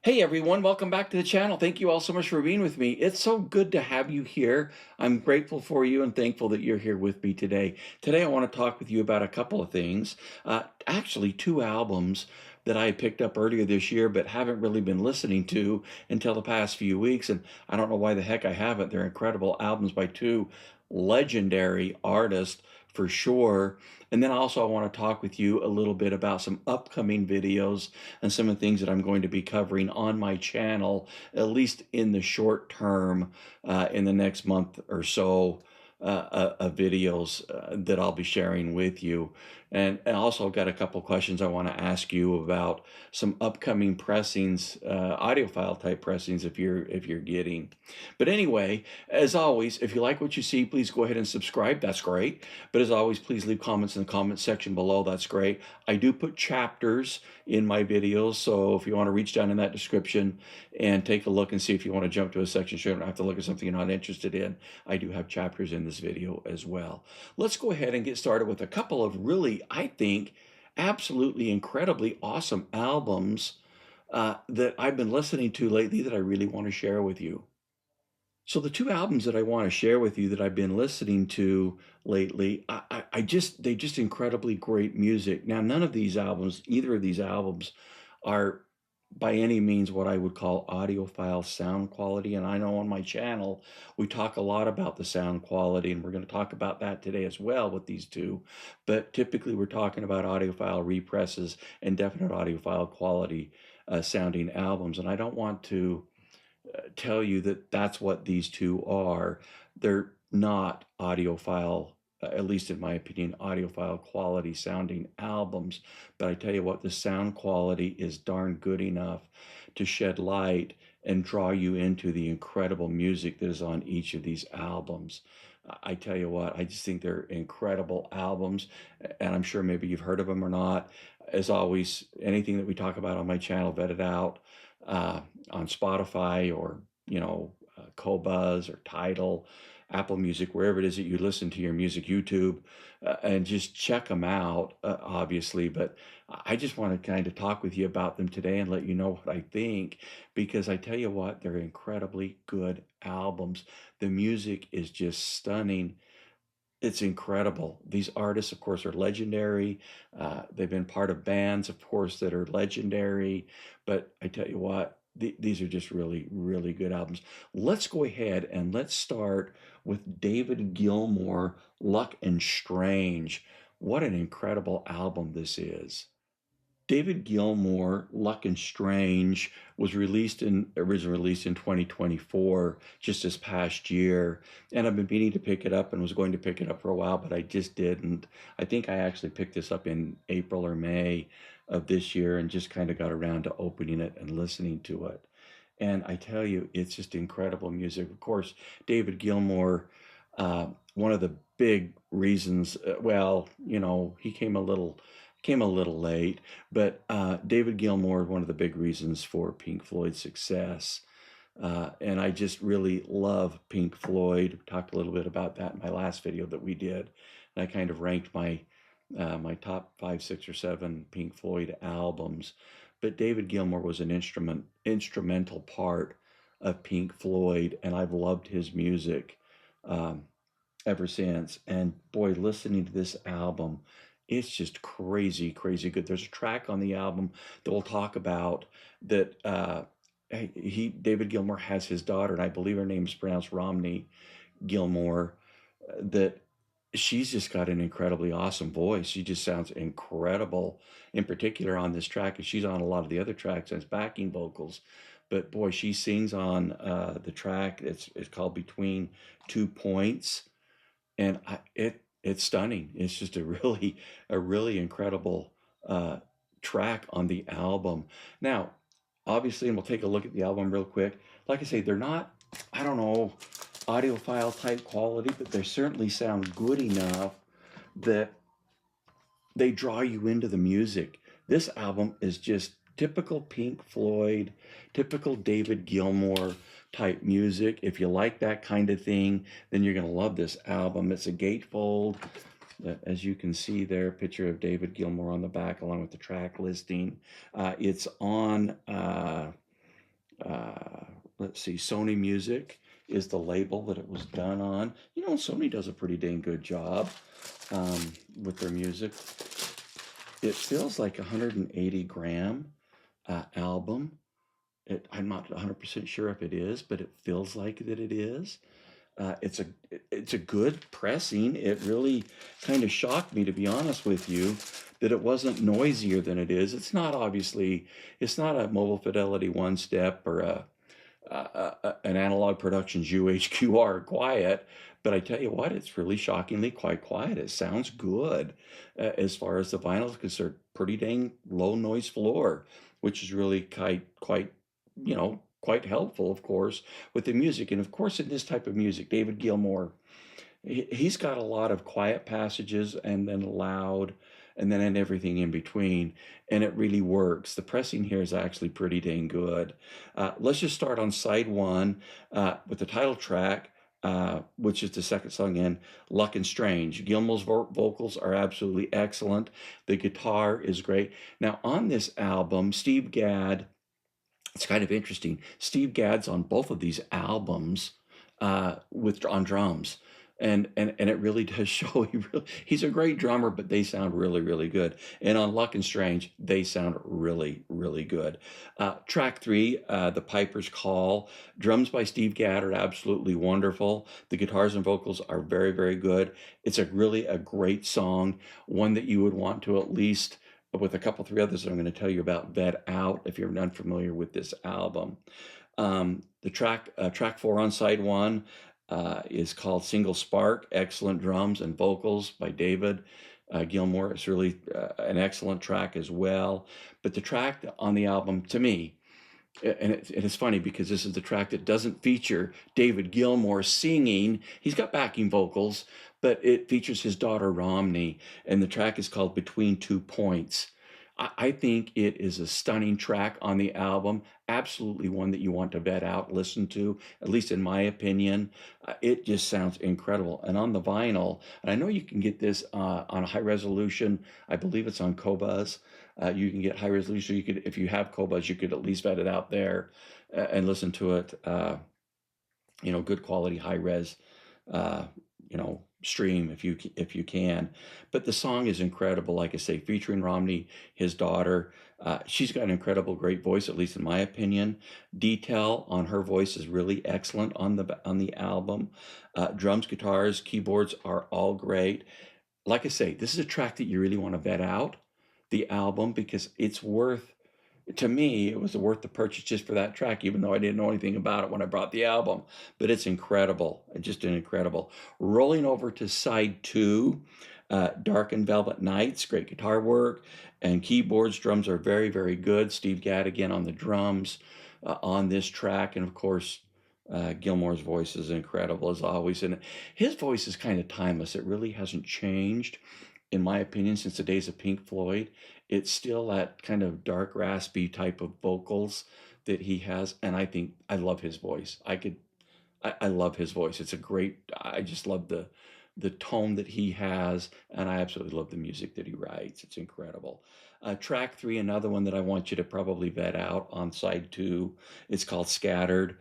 Hey everyone, welcome back to the channel. Thank you all so much for being with me. It's so good to have you here. I'm grateful for you and thankful that you're here with me today. Today I want to talk with you about a couple of things. Actually, two albums that I picked up earlier this year but haven't really been listening to until the past few weeks. And I don't know why the heck I haven't. They're incredible albums by two legendary artists for sure. And then also I want to talk with you a little bit about some upcoming videos and some of the things that I'm going to be covering on my channel, at least in the short term, in the next month or so, of videos that I'll be sharing with you. And also I've got a couple questions I want to ask you about some upcoming pressings, audiophile type pressings if you're getting. But anyway, as always, if you like what you see, please go ahead and subscribe. That's great. But as always, please leave comments in the comment section below. That's great. I do put chapters in my videos, so if you want to reach down in that description and take a look and see if you want to jump to a section, so you don't have to look at something you're not interested in, I do have chapters in this video as well. Let's go ahead and get started with a couple of really, I think, absolutely incredibly awesome albums that I've been listening to lately that I really want to share with you. So the two albums that I want to share with you that I've been listening to lately, they just incredibly great music. Now, none of these albums, either of these albums, are by any means what I would call audiophile sound quality. And I know on my channel we talk a lot about the sound quality, and we're going to talk about that today as well with these two. But typically we're talking about audiophile represses and definite audiophile quality sounding albums. And I don't want to tell you that that's what these two are. They're not audiophile, at least in my opinion, audiophile quality sounding albums. But I tell you what, the sound quality is darn good enough to shed light and draw you into the incredible music that is on each of these albums. I tell you what, I just think they're incredible albums, and I'm sure maybe you've heard of them or not. As always, anything that we talk about on my channel, vet it out on Spotify or Qobuz or Tidal, Apple Music, wherever it is that you listen to your music, YouTube, and just check them out, obviously. But I just want to kind of talk with you about them today and let you know what I think, because I tell you what, they're incredibly good albums. The music is just stunning. It's incredible. These artists, of course, are legendary. They've been part of bands, of course, that are legendary. But I tell you what, these are just really, really good albums. Let's go ahead and let's start with David Gilmour, Luck and Strange. What an incredible album this is. David Gilmour, Luck and Strange originally released in 2024, just this past year. And I've been meaning to pick it up and was going to pick it up for a while, but I just didn't. I think I actually picked this up in April or May of this year and just kind of got around to opening it and listening to it. And I tell you, it's just incredible music. Of course, David Gilmour, one of the big reasons, well, he came a little late, but David Gilmour is one of the big reasons for Pink Floyd's success. And I just really love Pink Floyd. We talked a little bit about that in my last video that we did. And I kind of ranked my top 5, 6, or 7 Pink Floyd albums. But David Gilmour was an instrumental part of Pink Floyd, and I've loved his music ever since. And boy, listening to this album, it's just crazy, crazy good. There's a track on the album that we'll talk about that David Gilmour has his daughter, and I believe her name is pronounced Romney Gilmour, that she's just got an incredibly awesome voice. She just sounds incredible, in particular on this track, and she's on a lot of the other tracks as backing vocals. But boy, she sings on the track. It's called Between Two Points, and it's stunning. It's just a really incredible track on the album. Now, obviously, and we'll take a look at the album real quick. Like I say, they're not, I don't know, audiophile type quality, but they certainly sound good enough that they draw you into the music. This album is just typical Pink Floyd, typical David Gilmour type music. If you like that kind of thing, then you're going to love this album. It's a gatefold. As you can see there, a picture of David Gilmour on the back along with the track listing. It's on let's see, Sony Music is the label that it was done on. You know, Sony does a pretty dang good job with their music. It feels like a 180 gram album. I'm not 100% sure if it is, but it feels like that it is. It's a good pressing. It really kind of shocked me, to be honest with you, that it wasn't noisier than it is. It's not obviously, it's not a Mobile Fidelity One Step or an Analog Productions UHQR quiet, but I tell you what, it's really shockingly quite quiet. It sounds good as far as the vinyl is concerned. Pretty dang low noise floor, which is really quite quite helpful, of course, with the music. And of course, in this type of music, David Gilmour, he's got a lot of quiet passages and then loud and then everything in between, and it really works. The pressing here is actually pretty dang good. Let's just start on side one with the title track, which is the second song in, Luck and Strange. Gilmour's vocals are absolutely excellent. The guitar is great. Now on this album, Steve Gadd, it's kind of interesting. Steve Gadd's on both of these albums with on drums, and it really does show. He's a great drummer, but they sound really good. And on Luck and Strange, they sound really good. Track three, The Piper's Call. Drums by Steve Gadd are absolutely wonderful. The guitars and vocals are very good. It's really a great song, one that you would want to at least, with a couple three others that I'm going to tell you about, vet out if you're unfamiliar with this album. The track four on side one is called Single Spark. Excellent drums and vocals by David Gilmour. It's really an excellent track as well. But the track on the album, to me, and it's funny because this is the track that doesn't feature David Gilmour singing. He's got backing vocals, but it features his daughter Romney, and the track is called Between 2 Points. I think it is a stunning track on the album, absolutely one that you want to vet out, listen to, at least in my opinion. It just sounds incredible. And on the vinyl, and I know you can get this on a high resolution, I believe it's on Qobuz. You can get high resolution. You could, if you have Qobuz, you could at least vet it out there and listen to it. Good quality, high res. Stream if you can. But the song is incredible, like I say, featuring Romney, his daughter. She's got an incredible, great voice, at least in my opinion. Detail on her voice is really excellent on the album. Drums, guitars, keyboards are all great. Like I say, this is a track that you really want to vet out, the album, because it's worth, to me, it was worth the purchase just for that track, even though I didn't know anything about it when I bought the album. But it's incredible, just an incredible. Rolling over to side two, Dark and Velvet Nights, great guitar work and keyboards. Drums are very good. Steve Gadd again on the drums on this track, and of course, Gilmour's voice is incredible as always, and his voice is kind of timeless. It really hasn't changed, in my opinion, since the days of Pink Floyd. It's still that kind of dark, raspy type of vocals that he has, and I love his voice. I love his voice. It's a great. I just love the tone that he has, and I absolutely love the music that he writes. It's incredible. Track three, another one that I want you to probably vet out on side two. It's called Scattered.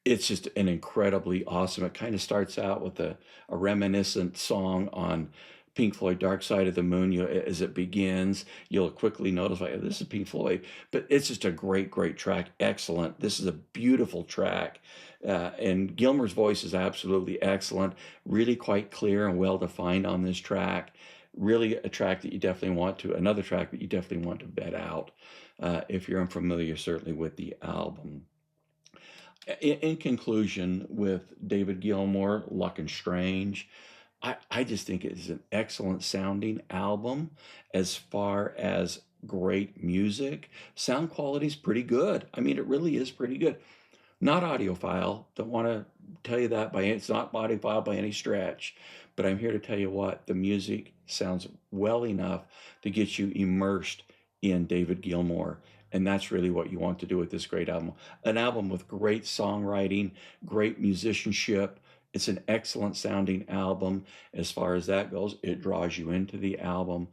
It's just an incredibly awesome. It kind of starts out with a reminiscent song on Pink Floyd, Dark Side of the Moon. As it begins, you'll quickly notice, like, this is Pink Floyd, but it's just a great track. Excellent. This is a beautiful track. And Gilmour's voice is absolutely excellent, really quite clear and well defined on this track. Really a track that you definitely want to, another track that you definitely want to vet out if you're unfamiliar, certainly, with the album. In conclusion, with David Gilmour, Luck and Strange, I just think it is an excellent sounding album as far as great music. Sound quality is pretty good. I mean, it really is pretty good. Not audiophile. Don't want to tell you that it's not audiophile by any stretch. But I'm here to tell you what, the music sounds well enough to get you immersed in David Gilmour. And that's really what you want to do with this great album. An album with great songwriting, great musicianship. It's an excellent sounding album as far as that goes. It draws you into the album.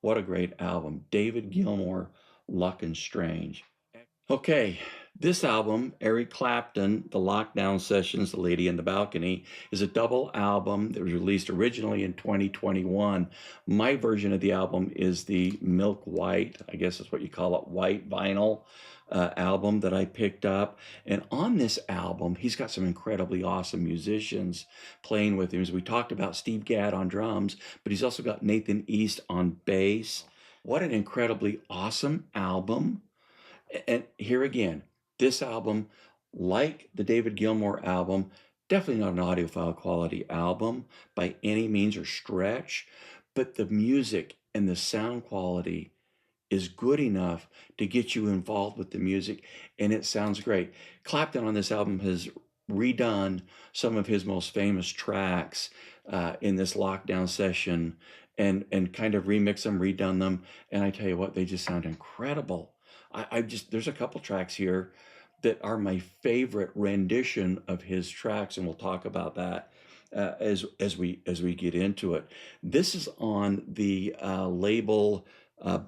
What a great album. David Gilmour, Luck and Strange. Okay, This album, Eric Clapton, The Lockdown Sessions, The Lady in the Balcony, is a double album that was released originally in 2021. My version of the album is the milk white, I guess that's what you call it, white vinyl album that I picked up. And on this album, he's got some incredibly awesome musicians playing with him. As we talked about, Steve Gadd on drums, but he's also got Nathan East on bass. What an incredibly awesome album. And here again, this album, like the David Gilmour album, definitely not an audiophile quality album by any means or stretch, but the music and the sound quality is good enough to get you involved with the music, and it sounds great. Clapton on this album has redone some of his most famous tracks in this lockdown session and kind of remixed them, redone them, and I tell you what, they just sound incredible. I just there's a couple tracks here that are my favorite rendition of his tracks, and we'll talk about that as we get into it. This is on the label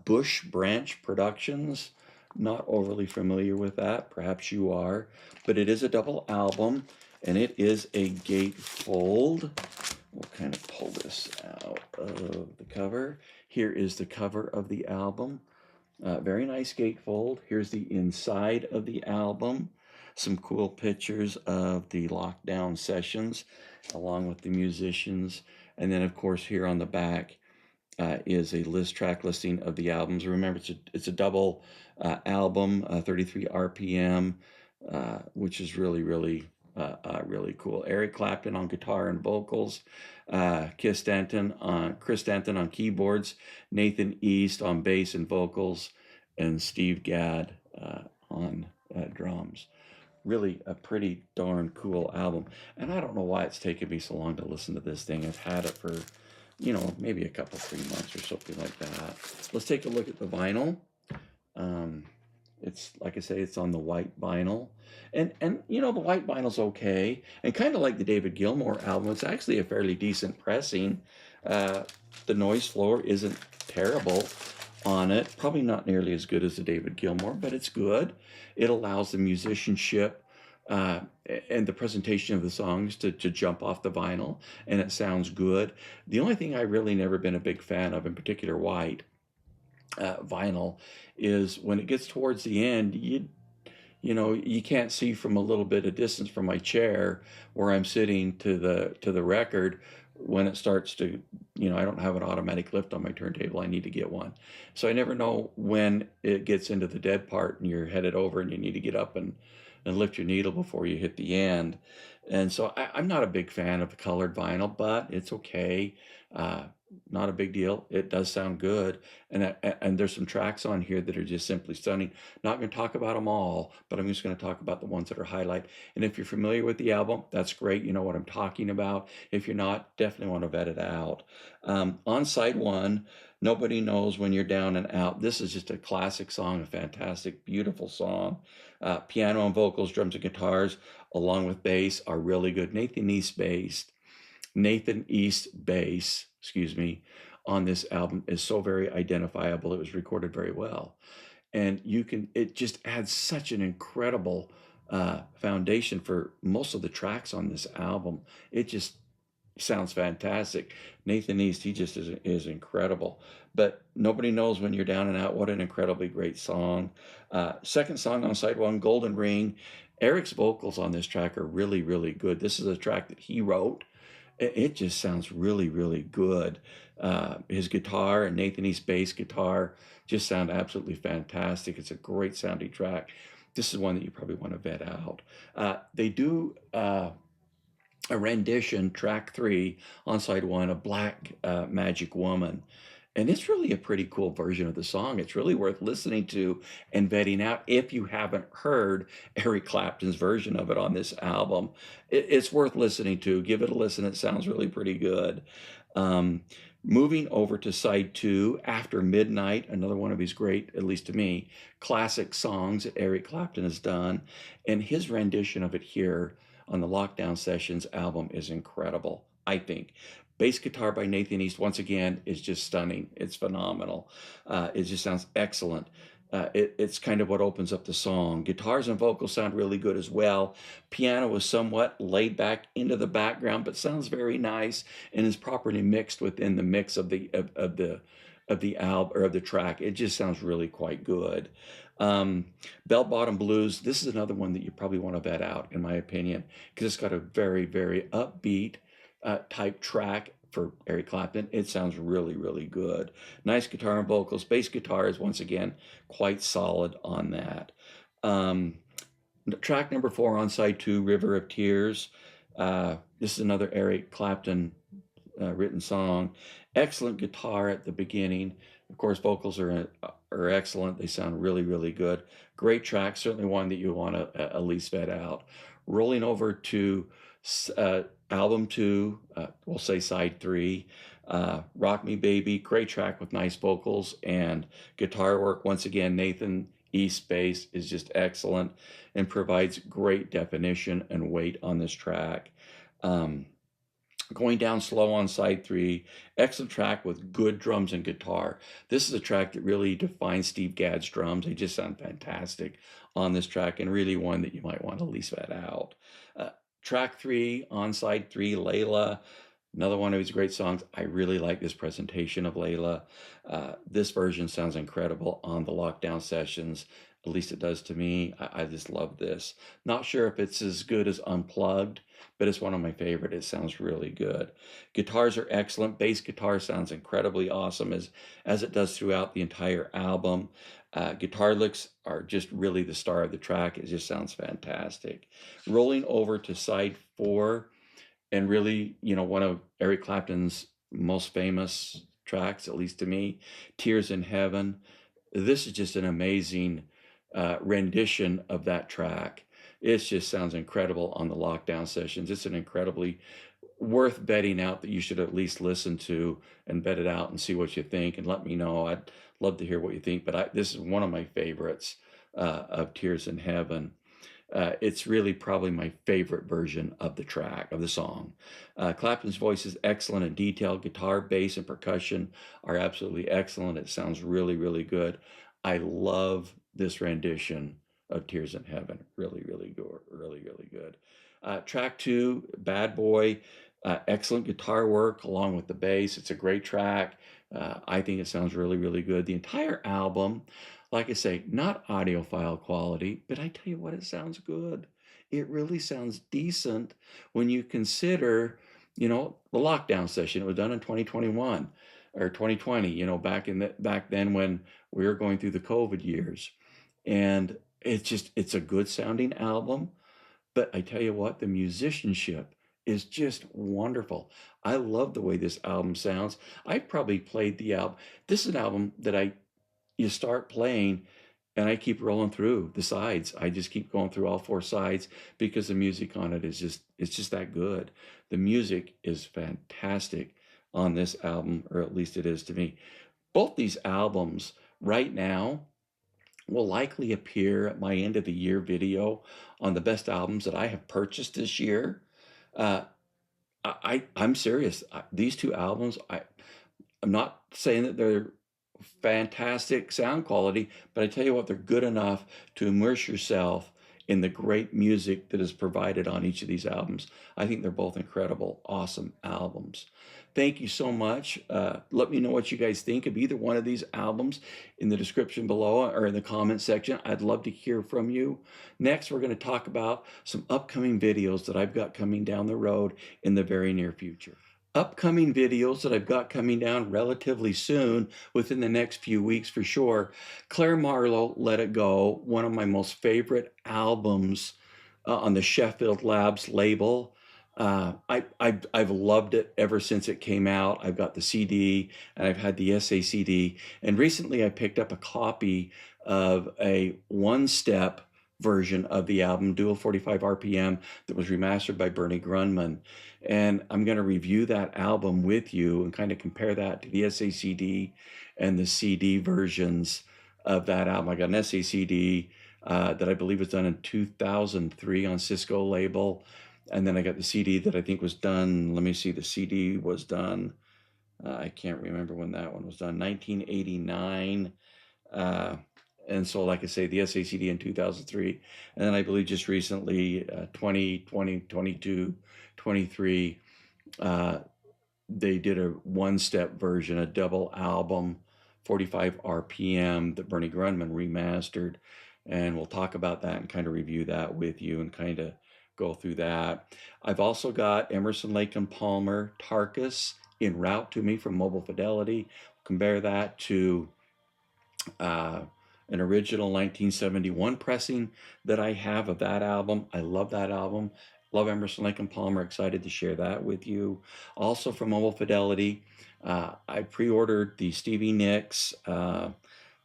Bush Branch Productions. Not overly familiar with that. Perhaps you are, but it is a double album, and it is a gatefold. We'll kind of pull this out of the cover. Here is the cover of the album. Very nice gatefold. Here's the inside of the album. Some cool pictures of the lockdown sessions along with the musicians. And then, of course, here on the back is a track listing of the albums. Remember, it's a double album, 33 RPM, which is really cool. Eric Clapton on guitar and vocals, Chris Stanton on keyboards, Nathan East on bass and vocals, and Steve Gadd on drums. Really a pretty darn cool album. And I don't know why it's taken me so long to listen to this thing. I've had it for, maybe a couple, 3 months or something like that. Let's take a look at the vinyl. It's like I say, it's on the white vinyl, and the white vinyl's okay, and kind of like the David Gilmour album, it's actually a fairly decent pressing. The noise floor isn't terrible on it, probably not nearly as good as the David Gilmour, but it's good. It allows the musicianship and the presentation of the songs to jump off the vinyl, and it sounds good. The only thing I really never been a big fan of, in particular white vinyl, is when it gets towards the end, you can't see from a little bit of distance from my chair where I'm sitting to the record when it starts to, I don't have an automatic lift on my turntable. I need to get one. So I never know when it gets into the dead part and you're headed over and you need to get up and lift your needle before you hit the end. And so I'm not a big fan of the colored vinyl, but it's okay. Not a big deal. It does sound good. And there's some tracks on here that are just simply stunning. Not going to talk about them all, but I'm just going to talk about the ones that are highlight. And if you're familiar with the album, that's great. You know what I'm talking about. If you're not, definitely want to vet it out. On side one, Nobody Knows When You're Down and Out. This is just a classic song, a fantastic, beautiful song. Piano and vocals, drums and guitars, along with bass, are really good. Nathan East bass, on this album is so very identifiable. It was recorded very well. And it just adds such an incredible foundation for most of the tracks on this album. It just sounds fantastic. Nathan East, he just is incredible. But Nobody Knows When You're Down and Out, what an incredibly great song. Second song on side one, Golden Ring. Eric's vocals on this track are really, really good. This is a track that he wrote. It just sounds really, really good. His guitar and Nathan East's bass guitar just sound absolutely fantastic. It's a great sounding track. This is one that you probably want to vet out. They do a rendition, track 3 on side 1, of Black Magic Woman. And it's really a pretty cool version of the song. It's really worth listening to and vetting out if you haven't heard Eric Clapton's version of it on this album. It's worth listening to. Give it a listen. It sounds really pretty good. Moving over to side 2, After Midnight, another one of his great, at least to me, classic songs that Eric Clapton has done. And his rendition of it here on the Lockdown Sessions album is incredible, I think. Bass guitar by Nathan East, once again, is just stunning. It's phenomenal. It just sounds excellent. It's kind of what opens up the song. Guitars and vocals sound really good as well. Piano is somewhat laid back into the background, but sounds very nice and is properly mixed within the mix of the album or of the track. It just sounds really quite good. Um, Bell Bottom Blues. This is another one that you probably want to vet out, in my opinion, because it's got a very, very upbeat type track for Eric Clapton. It sounds really, really good. Nice guitar and vocals. Bass guitar is once again quite solid on that. Um, Track number 4 on side 2, River of Tears. This is another Eric Clapton written song. Excellent guitar at the beginning. Of course, vocals are excellent. They sound really, really good. Great track. Certainly one that you want to at least vet out. Rolling over to album 2, we'll say side 3. Rock Me Baby, great track with nice vocals and guitar work. Once again, Nathan East bass is just excellent and provides great definition and weight on this track. Going Down Slow on side 3, excellent track with good drums and guitar. This is a track that really defines Steve Gadd's drums. They just sound fantastic on this track and really one that you might want to at least vet out. Track 3 on side 3, Layla. Another one of his great songs. I really like this presentation of Layla. This version sounds incredible on the lockdown sessions. At least it does to me. I just love this. Not sure if it's as good as Unplugged, but it's one of my favorite. It sounds really good. Guitars are excellent. Bass guitar sounds incredibly awesome as it does throughout the entire album. Guitar licks are just really the star of the track. It just sounds fantastic. Rolling over to side 4, and really, one of Eric Clapton's most famous tracks, at least to me, Tears in Heaven. This is just an amazing rendition of that track. It just sounds incredible on the lockdown sessions. It's an incredibly worth betting out that you should at least listen to and bet it out and see what you think and let me know. I'd love to hear what you think, but this is one of my favorites of Tears in Heaven. It's really probably my favorite version of the track, of the song. Clapton's voice is excellent and detailed. Guitar, bass, and percussion are absolutely excellent. It sounds really, really good. I love this rendition of Tears in Heaven. Really, really good. Really, really good. Track 2, Bad Boy. Excellent guitar work along with the bass. It's a great track. I think it sounds really, really good. The entire album, like I say, not audiophile quality, but I tell you what, it sounds good. It really sounds decent when you consider, the lockdown session. It was done in 2021 or 2020, back then when we were going through the COVID years. And it's a good sounding album. But I tell you what, the musicianship is just wonderful. I love the way this album sounds. I probably played the album. This is an album that you start playing and I keep rolling through the sides. I just keep going through all 4 sides because the music on it is it's just that good. The music is fantastic on this album, or at least it is to me. Both these albums right now will likely appear at my end of the year video on the best albums that I have purchased this year. Uh, I'm serious. These 2 albums, I'm not saying that they're fantastic sound quality, but I tell you what, they're good enough to immerse yourself in the great music that is provided on each of these albums. I think they're both incredible, awesome albums. Thank you so much. Let me know what you guys think of either one of these albums in the description below or in the comment section. I'd love to hear from you. Next, we're going to talk about some upcoming videos that I've got coming down the road in the very near future. Upcoming videos that I've got coming down relatively soon, within the next few weeks for sure. Claire Marlowe, Let It Go, one of my most favorite albums on the Sheffield Labs label. I've loved it ever since it came out. I've got the CD and I've had the SACD. And recently I picked up a copy of a one-step version of the album, Dual 45 RPM, that was remastered by Bernie Grunman. And I'm going to review that album with you and kind of compare that to the SACD and the CD versions of that album. I got an SACD that I believe was done in 2003 on Cisco label. And then I got the CD that I think was done, let me see, the CD was done, I can't remember when that one was done, 1989. And so, like I say, the SACD in 2003, and then I believe just recently, 2020, 22, 23, they did a one-step version, a double album, 45 RPM that Bernie Grundman remastered. And we'll talk about that and kind of review that with you and kind of go through that. I've also got Emerson, Lake and Palmer Tarkus en route to me from Mobile Fidelity. Compare that to an original 1971 pressing that I have of that album. I love that album. Love Emerson, Lake and Palmer. Excited to share that with you. Also from Mobile Fidelity, I pre-ordered the Stevie Nicks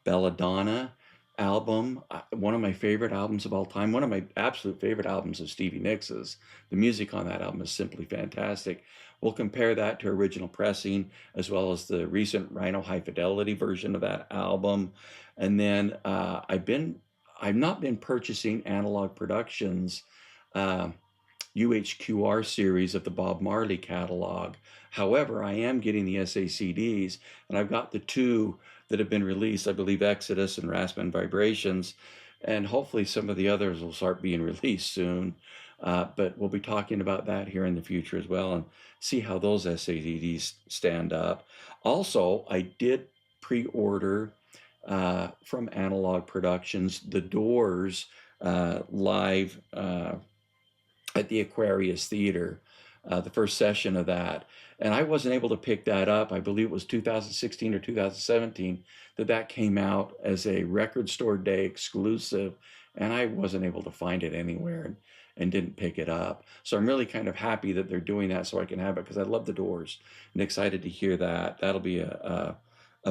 Belladonna album. One of my favorite albums of all time. One of my absolute favorite albums of Stevie Nicks's. The music on that album is simply fantastic. We'll compare that to original pressing as well as the recent Rhino High Fidelity version of that album. And then I've not been purchasing Analogue Productions UHQR series of the Bob Marley catalog. However, I am getting the SACDs, and I've got the two that have been released, I believe Exodus and Raspman Vibrations, and hopefully some of the others will start being released soon. But we'll be talking about that here in the future as well and see how those SACDs stand up. Also, I did pre-order from Analogue Productions the Doors live at the Aquarius Theater, the first session of that. And I wasn't able to pick that up. I believe it was 2016 or 2017 that came out as a Record Store Day exclusive, and I wasn't able to find it anywhere and didn't pick it up. So I'm really kind of happy that they're doing that so I can have it because I love the Doors and excited to hear that. That'll be a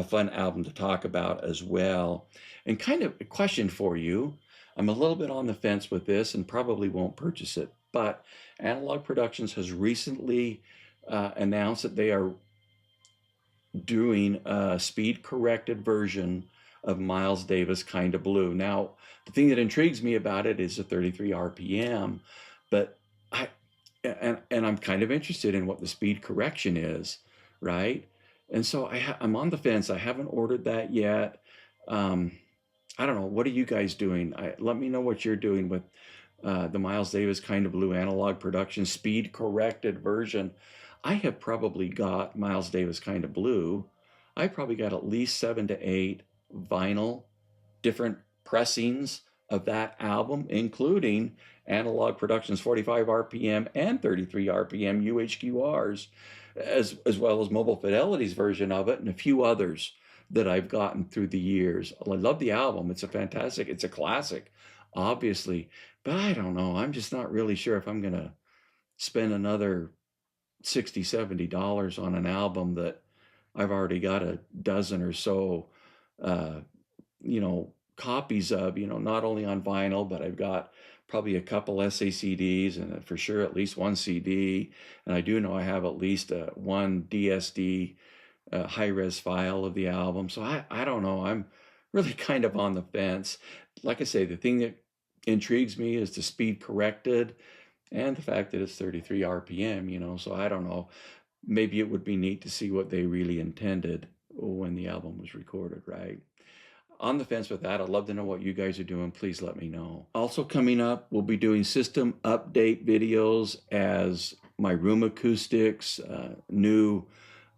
fun album to talk about as well. And kind of a question for you. I'm a little bit on the fence with this and probably won't purchase it, but Analogue Productions has recently announced that they are doing a speed-corrected version of Miles Davis Kinda Blue. Now, the thing that intrigues me about it is the 33 RPM, but I'm kind of interested in what the speed correction is, right? And so I'm on the fence. I haven't ordered that yet. I don't know. What are you guys doing? Let me know what you're doing with the Miles Davis Kinda Blue Analogue Production speed corrected version. I have probably got Miles Davis Kinda Blue. I probably got at least 7 to 8 vinyl different pressings of that album, including Analogue Productions 45 RPM and 33 RPM UHQRs, as well as Mobile Fidelity's version of it and a few others that I've gotten through the years. I love the album. It's a classic, obviously, but I don't know. I'm just not really sure if I'm going to spend another $60, $70 on an album that I've already got a dozen or so, copies of, not only on vinyl, but I've got probably a couple SACDs and for sure at least one CD. And I do know I have at least one DSD high-res file of the album. So I don't know. I'm really kind of on the fence. Like I say, the thing that intrigues me is the speed corrected and the fact that it's 33 RPM, so I don't know. Maybe it would be neat to see what they really intended when the album was recorded, right? On the fence with that. I'd love to know what you guys are doing. Please let me know. Also coming up, we'll be doing system update videos as my room acoustics, new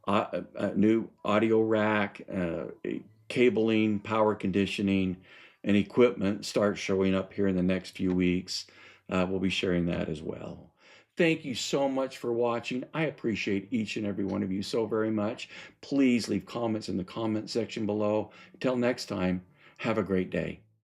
audio rack, cabling, power conditioning, and equipment start showing up here in the next few weeks. We'll be sharing that as well. Thank you so much for watching. I appreciate each and every one of you so very much. Please leave comments in the comment section below. Until next time, have a great day.